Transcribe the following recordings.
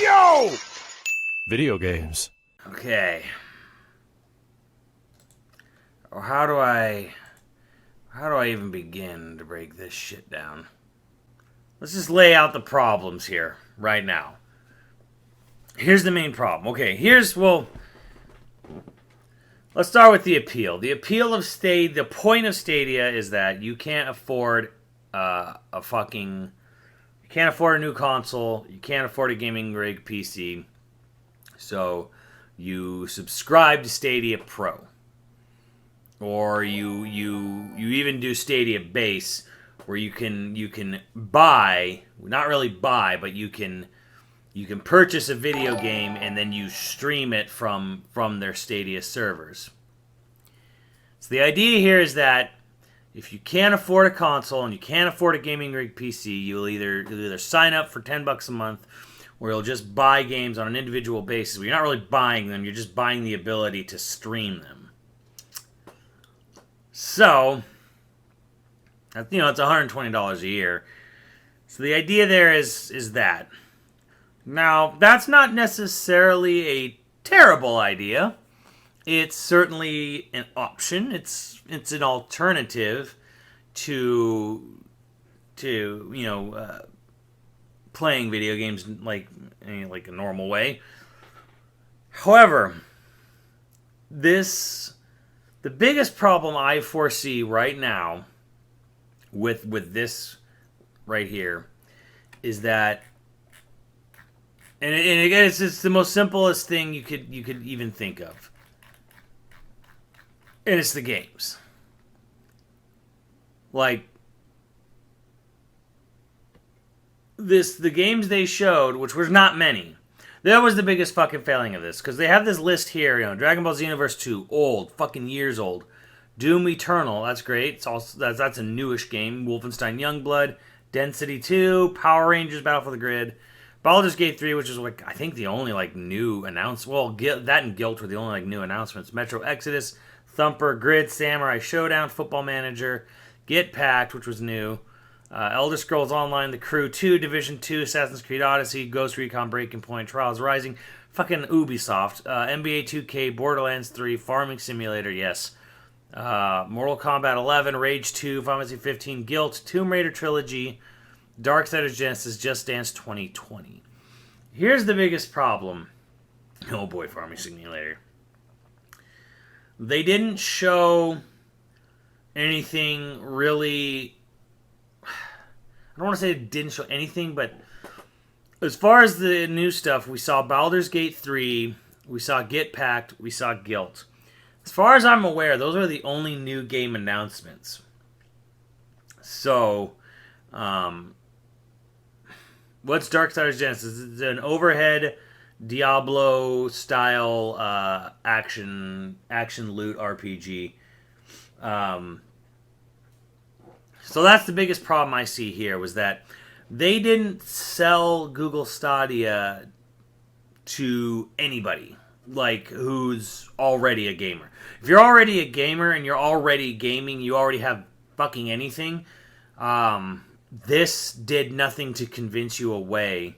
Yo! Video games. Okay. Or how do I even begin to break this shit down? Let's just lay out the problems here right now. Here's the main problem. Okay, let's start with the appeal. The appeal of Stadia, the point of Stadia is that you can't afford you can't afford a new console, you can't afford a gaming rig PC. So you subscribe to Stadia Pro. Or you even do Stadia Base, where you can buy, not really buy, but you can purchase a video game and then you stream it from their Stadia servers. So the idea here is that if you can't afford a console and you can't afford a gaming rig PC, you'll either sign up for $10 a month, or you'll just buy games on an individual basis. Where you're not really buying them; you're just buying the ability to stream them. So, it's $120 a year. So the idea there is that. Now, that's not necessarily a terrible idea. It's certainly an option. It's an alternative to playing video games like a normal way. However, the biggest problem I foresee right now with this right here is that, and again, it's the most simplest thing you could even think of, and it's the games. Like the games they showed, which was not many. That was the biggest fucking failing of this, because they have this list here. Dragon Ball Xenoverse 2, old, fucking years old. Doom Eternal, that's great. It's also that's a newish game. Wolfenstein Youngblood, Density 2, Power Rangers Battle for the Grid, Baldur's Gate 3, which is I think the only new announcement. Well, that and Guilt were the only new announcements. Metro Exodus, Thumper, Grid, Samurai Showdown, Football Manager, Get Packed, which was new. Elder Scrolls Online, The Crew 2, Division 2, Assassin's Creed Odyssey, Ghost Recon Breaking Point, Trials Rising, fucking Ubisoft, NBA 2K, Borderlands 3, Farming Simulator, yes. Mortal Kombat 11, Rage 2, Final Fantasy 15, Guilt, Tomb Raider Trilogy, Darksiders Genesis, Just Dance 2020. Here's the biggest problem. Oh boy, Farming Simulator. They didn't show anything really. I don't want to say it didn't show anything, but as far as the new stuff, we saw Baldur's Gate 3, we saw Get Packed, we saw Guilt. As far as I'm aware, those are the only new game announcements. So, what's Darksiders Genesis? It's an overhead Diablo-style action loot RPG. So that's the biggest problem I see here, was that they didn't sell Google Stadia to anybody who's already a gamer. If you're already a gamer and you're already gaming, you already have fucking anything. This did nothing to convince you away.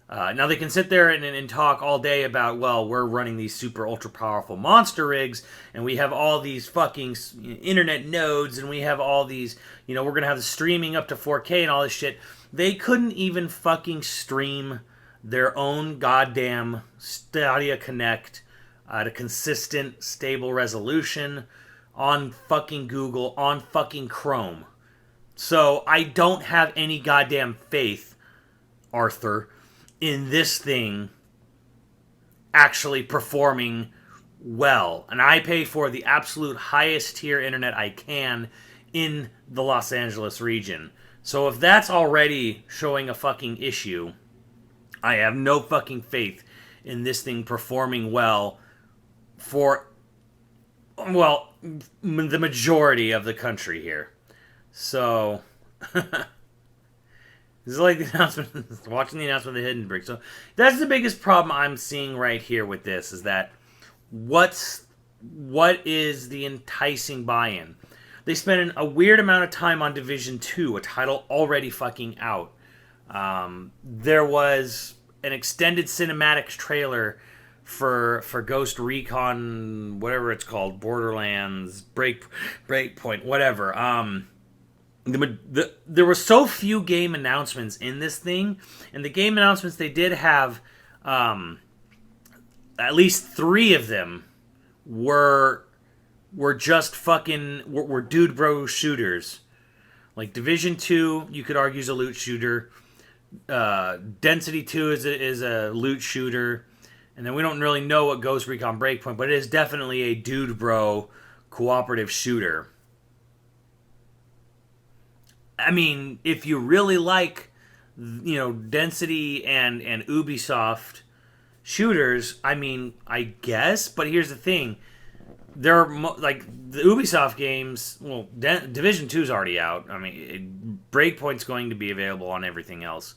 Now they can sit there and talk all day about, well, we're running these super ultra powerful monster rigs, and we have all these fucking internet nodes, and we have all these, we're going to have the streaming up to 4K and all this shit. They couldn't even fucking stream their own goddamn Stadia Connect at a consistent, stable resolution on fucking Google, on fucking Chrome. So I don't have any goddamn faith, Arthur, in this thing actually performing well. And I pay for the absolute highest tier internet I can in the Los Angeles region. So if that's already showing a fucking issue, I have no fucking faith in this thing performing well for, the majority of the country here. So this is like the announcement, watching the announcement of the Hidden Brick. So that's the biggest problem I'm seeing right here with this, is that what is the enticing buy-in? They spent a weird amount of time on Division 2, a title already fucking out. There was an extended cinematics trailer for Ghost Recon, whatever it's called, Borderlands, Breakpoint, whatever. There were so few game announcements in this thing, and the game announcements they did have, at least 3 of them were just fucking were dude bro shooters. Like Division 2, you could argue is a loot shooter. Density 2 is a loot shooter. And then we don't really know what Ghost Recon Breakpoint, but it is definitely a dude bro cooperative shooter. I mean, if you really like, Density and Ubisoft shooters, I mean, I guess. But here's the thing: there are like the Ubisoft games. Well, Division 2 is already out. I mean, Breakpoint's going to be available on everything else.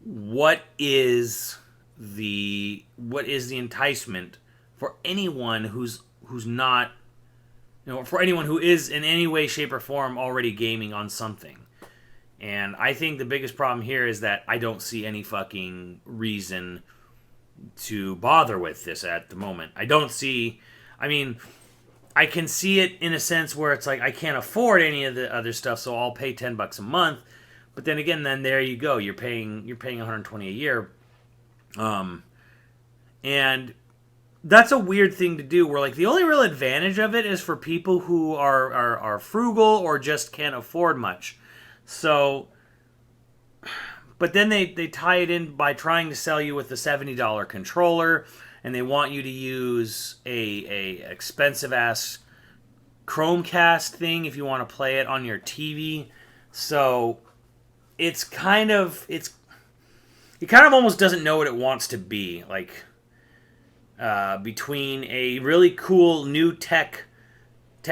What is the enticement for anyone who's not, for anyone who is in any way, shape, or form already gaming on something? And I think the biggest problem here is that I don't see any fucking reason to bother with this at the moment. I don't see. I mean, I can see it in a sense where it's like I can't afford any of the other stuff, so I'll pay $10 a month. But then again, then there you go. You're paying $120 a year. And that's a weird thing to do, where like the only real advantage of it is for people who are frugal or just can't afford much. So, but then they tie it in by trying to sell you with the $70 controller, and they want you to use a expensive ass Chromecast thing if you want to play it on your TV. So it kind of almost doesn't know what it wants to be. Like, between a really cool new tech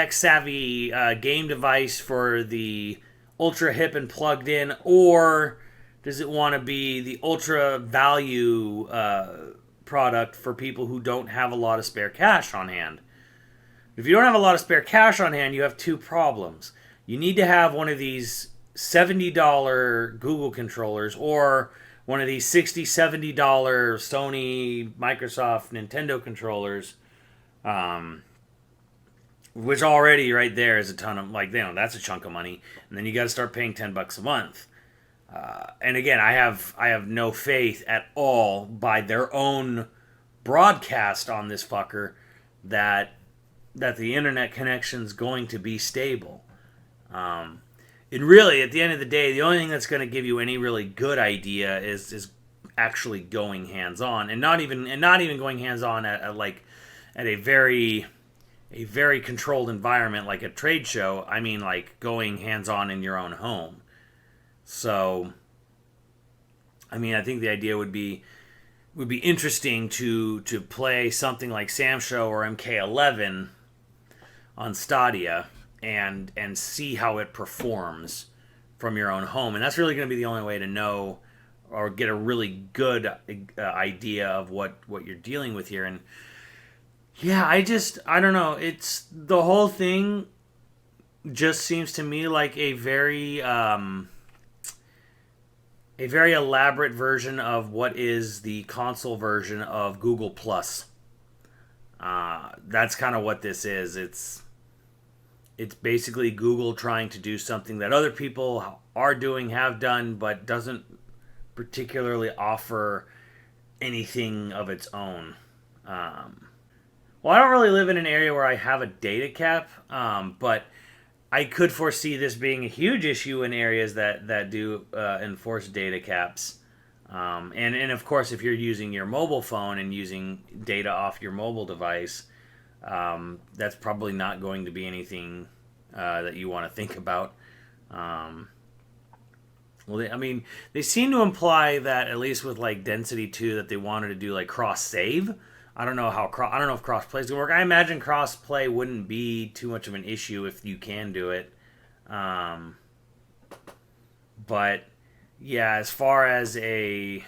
savvy game device for the ultra hip and plugged in, or does it want to be the ultra value product for people who don't have a lot of spare cash on hand? If you don't have a lot of spare cash on hand, you have 2 problems. You need to have one of these $70 Google controllers, or one of these $60, $70 Sony, Microsoft, Nintendo controllers, which already right there is a ton of, that's a chunk of money. And then you got to start paying $10 a month. And again, I have no faith at all by their own broadcast on this fucker that the internet connection's going to be stable. And really, at the end of the day, the only thing that's going to give you any really good idea is actually going hands-on, and not even going hands-on at a very controlled environment like a trade show. I mean, like going hands-on in your own home. So, I mean, I think the idea would be interesting to play something like Sam Show or MK11 on Stadia and see how it performs from your own home. And that's really going to be the only way to know or get a really good idea of what you're dealing with here. And yeah, I don't know. It's the whole thing just seems to me like a very elaborate version of what is the console version of Google Plus. That's kind of what this is. It's basically Google trying to do something that other people are doing, have done, but doesn't particularly offer anything of its own. Well, I don't really live in an area where I have a data cap, but I could foresee this being a huge issue in areas that do enforce data caps. And of course, if you're using your mobile phone and using data off your mobile device, that's probably not going to be anything that you want to think about. They seem to imply that, at least with like Density 2, that they wanted to do like cross save. I don't know if cross play is gonna work. I imagine cross play wouldn't be too much of an issue if you can do it. But yeah, as far as a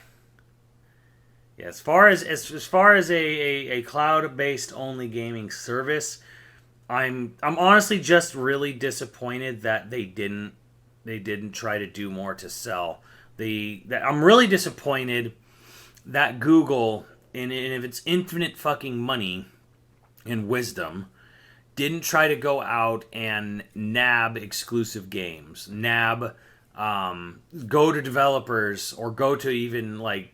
cloud-based only gaming service, I'm honestly just really disappointed that they didn't try to do more to sell. I'm really disappointed that Google, and if it's infinite fucking money and wisdom, didn't try to go out and nab exclusive games, go to developers or go to even like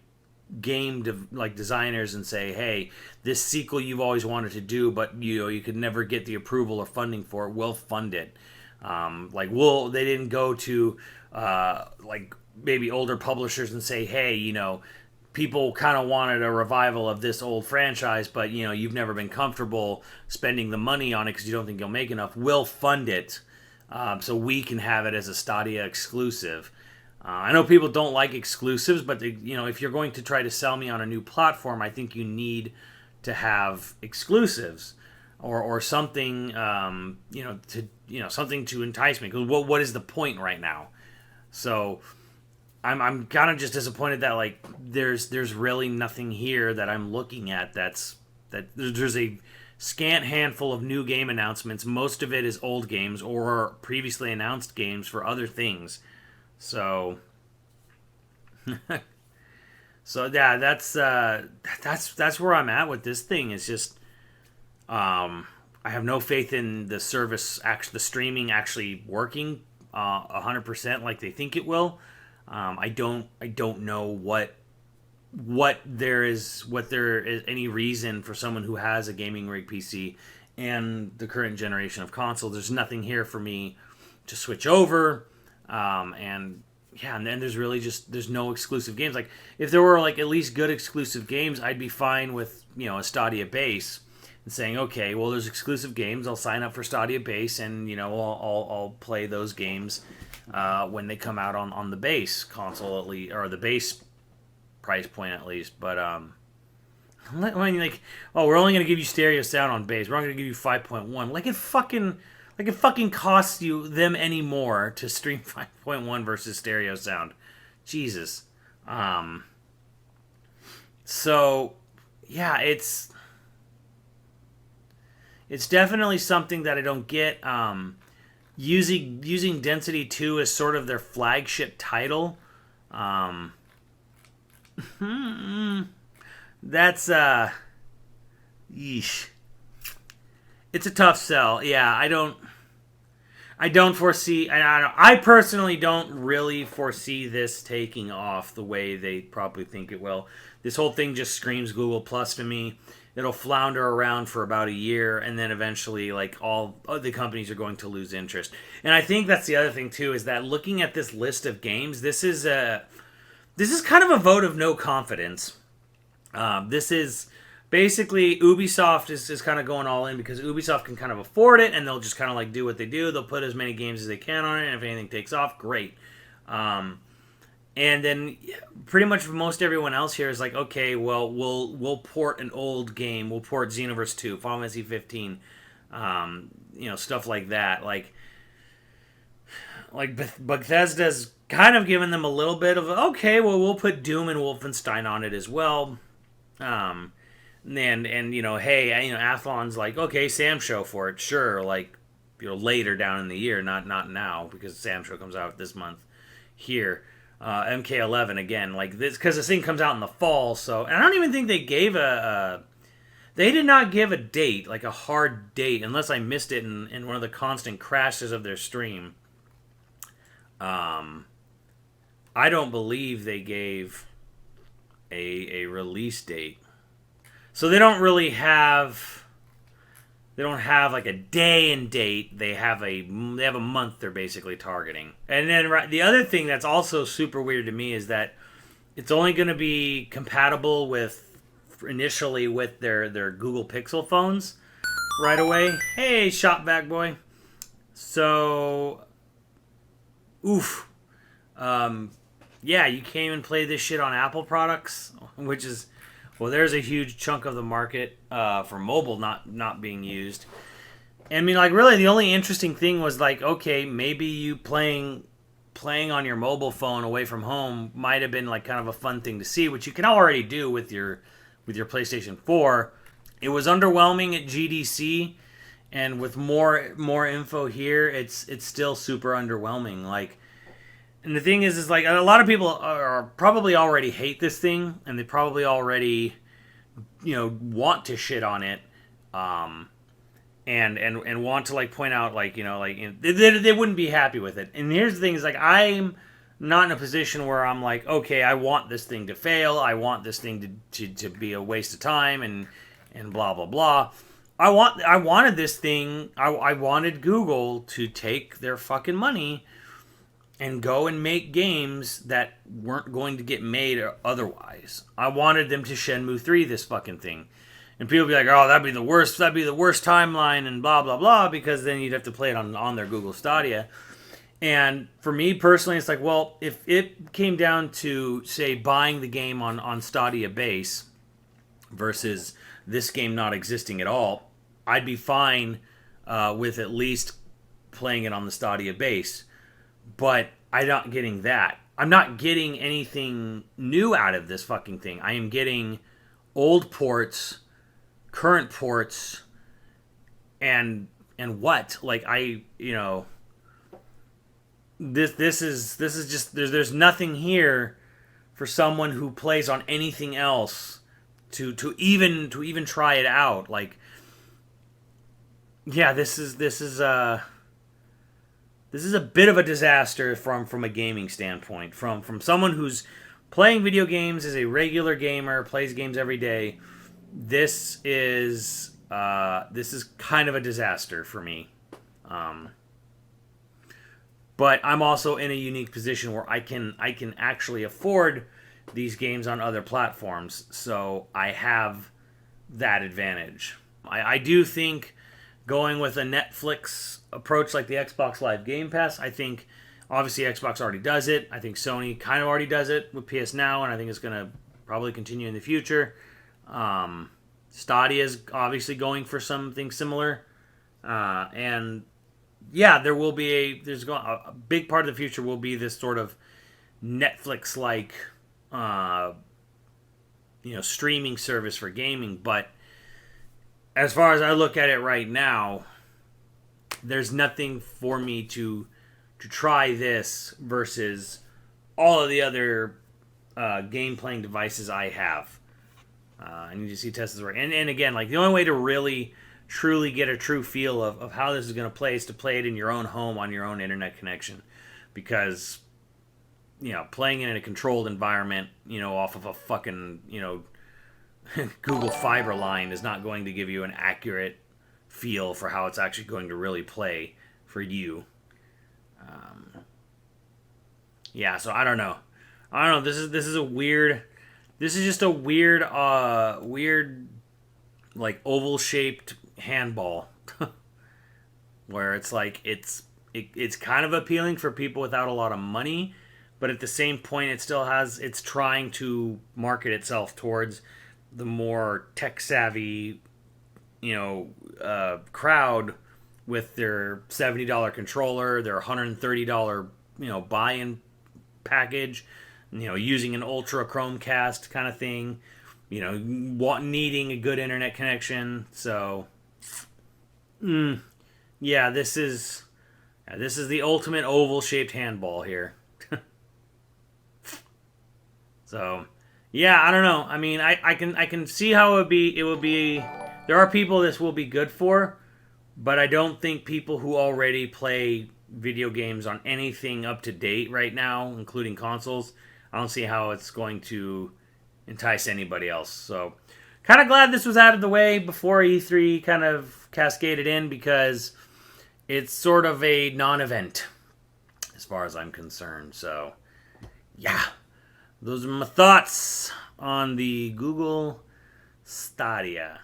designers and say, hey, this sequel you've always wanted to do, but you could never get the approval or funding for it, we'll fund it. They didn't go to maybe older publishers and say, hey, people kind of wanted a revival of this old franchise, but you've never been comfortable spending the money on it because you don't think you'll make enough. We'll fund it, so we can have it as a Stadia exclusive. I know people don't like exclusives, but if you're going to try to sell me on a new platform, I think you need to have exclusives or something, something to entice me. Because what is the point right now? So I'm kind of just disappointed that like there's really nothing here that I'm looking at that there's a scant handful of new game announcements. Most of it is old games or previously announced games for other things. So yeah, that's where I'm at with this thing. It's just I have no faith in the service, the streaming actually working 100% like they think it will. I don't know what there is any reason for someone who has a gaming rig PC and the current generation of console. There's nothing here for me to switch over, and then there's no exclusive games. Like if there were like at least good exclusive games, I'd be fine with a Stadia base and saying, okay, well there's exclusive games, I'll sign up for Stadia base and I'll play those games when they come out on the base console at least, or the base price point at least. But I mean, like, oh, we're only gonna give you stereo sound on base. We're not gonna give you 5.1. Like it fucking costs you them any more to stream 5.1 versus stereo sound. Jesus. So yeah, it's definitely something that I don't get. Using Density 2 as sort of their flagship title. That's yeesh. It's a tough sell. Yeah, I don't foresee. I personally don't really foresee this taking off the way they probably think it will. This whole thing just screams Google Plus to me. It'll flounder around for about a year, and then eventually, like, all the companies are going to lose interest. And I think that's the other thing too, is that looking at this list of games, this is kind of a vote of no confidence. This is basically Ubisoft is kind of going all in because Ubisoft can kind of afford it, and they'll just kind of like do what they do. They'll put as many games as they can on it, and if anything takes off, great. And then pretty much most everyone else here is like, okay, well, we'll port an old game. We'll port Xenoverse 2, Final Fantasy 15, stuff like that. Like Bethesda's kind of given them a little bit of, okay, well, we'll put Doom and Wolfenstein on it as well. Hey, Athlon's like, okay, Sam Show for it, sure, like, later down in the year, not now, because Sam Show comes out this month here. MK11 again, like this, because this thing comes out in the fall. So, and I don't even think they gave they did not give a date, like a hard date, unless I missed it in one of the constant crashes of their stream. I don't believe they gave a release date, so they don't really have. They don't have like a day and date. They have a month they're basically targeting. And then the other thing that's also super weird to me is that it's only going to be compatible initially with their Google Pixel phones right away. Hey, shop back boy. So, oof. Yeah, you can't even play this shit on Apple products, which is... Well, there's a huge chunk of the market for mobile not being used. I mean, like, really, the only interesting thing was, like, okay, maybe you playing on your mobile phone away from home might have been, like, kind of a fun thing to see, which you can already do with your PlayStation 4. It was underwhelming at GDC, and with more info here, it's still super underwhelming. Like, And the thing is like a lot of people are probably already hate this thing, and they probably already, want to shit on it, and want to like point out like they wouldn't be happy with it. And here's the thing: is like I'm not in a position where I'm like, okay, I want this thing to fail. I want this thing to be a waste of time and blah blah blah. I wanted this thing. I wanted Google to take their fucking money and go and make games that weren't going to get made otherwise. I wanted them to Shenmue 3 this fucking thing. And people be like, oh, that'd be the worst timeline and blah, blah, blah, because then you'd have to play it on their Google Stadia. And for me personally, it's like, well, if it came down to, say, buying the game on Stadia base versus this game not existing at all, I'd be fine with at least playing it on the Stadia base. But I'm not getting that. I'm not getting anything new out of this fucking thing. I am getting old ports, current ports, and what? Like this is just there's nothing here for someone who plays on anything else to even try it out. Like, yeah, this is a bit of a disaster from a gaming standpoint. From someone who's playing video games, is a regular gamer, plays games every day. This is kind of a disaster for me. But I'm also in a unique position where I can actually afford these games on other platforms, so I have that advantage. I do think going with a Netflix approach like the Xbox Live Game Pass, I think obviously Xbox already does it. I think Sony kind of already does it with PS Now, and I think it's going to probably continue in the future. Stadia is obviously going for something similar, and yeah, there will be a big part of the future will be this sort of Netflix like streaming service for gaming. But as far as I look at it right now, there's nothing for me to try this versus all of the other game playing devices I have. I need to see Tesla's work. And again, like the only way to really truly get a true feel of how this is going to play is to play it in your own home on your own internet connection. Because, playing it in a controlled environment, off of a fucking, Google Fiber line is not going to give you an accurate feel for how it's actually going to really play for you. Yeah, so I don't know. This is a weird. This is just a weird, like oval shaped handball, where it's like it's kind of appealing for people without a lot of money, but at the same point, it's trying to market itself towards the more tech savvy, crowd with their $70 controller, their $130, buy-in package, using an Ultra Chromecast kind of thing, needing a good internet connection. So, yeah, this is the ultimate oval-shaped handball here. So, yeah, I don't know. I mean, I can see how it would be. There are people this will be good for, but I don't think people who already play video games on anything up to date right now, including consoles, I don't see how it's going to entice anybody else. So, kind of glad this was out of the way before E3 kind of cascaded in, because it's sort of a non-event as far as I'm concerned. So, yeah. Those are my thoughts on the Google Stadia.